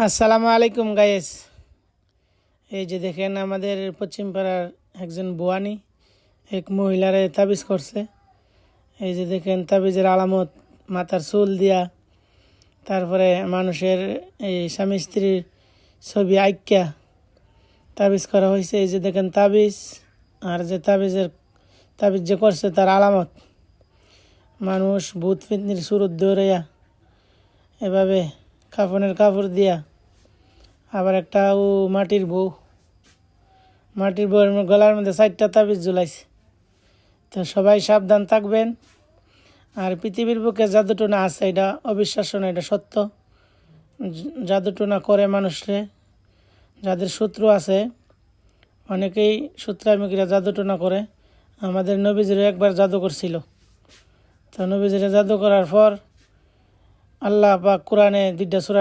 আসসালামু আলাইকুম গাইস। এই যে দেখেন আমাদের পশ্চিম পাড়ার একজন বোয়ানি এক মহিলারে তাবিজ করছে। এই যে দেখেন তাবিজের আলামত মাথার চুল দিয়া, তারপরে মানুষের এই স্বামী স্ত্রীর ছবি আঁকিয়া তাবিজ করা হয়েছে। এই যে দেখেন তাবিজ, আর যে তাবিজ যে করছে তার আলামত মানুষ ভূত ফিতনির সুরত দৌড়াইয়া এভাবে কাফনের কাপড় দিয়া, আবার একটা মাটির বউয়ের গলার মধ্যে 4টা তাবিজ ঝুলাইছে। তো সবাই সাবধান থাকবেন। আর পৃথিবীর বুকে জাদুটোনা আছে, এটা অবিশ্বাস্য না, এটা সত্য। জাদুটোনা করে মানুষরে, যাদের শত্রু আছে অনেকেই শত্রুমিকরা জাদুটোনা করে। আমাদের নবীজিরও একবার জাদু করছিল। তো নবীজিরে জাদু করার পর আল্লাহ পাক কোরআনে 2টা সূরা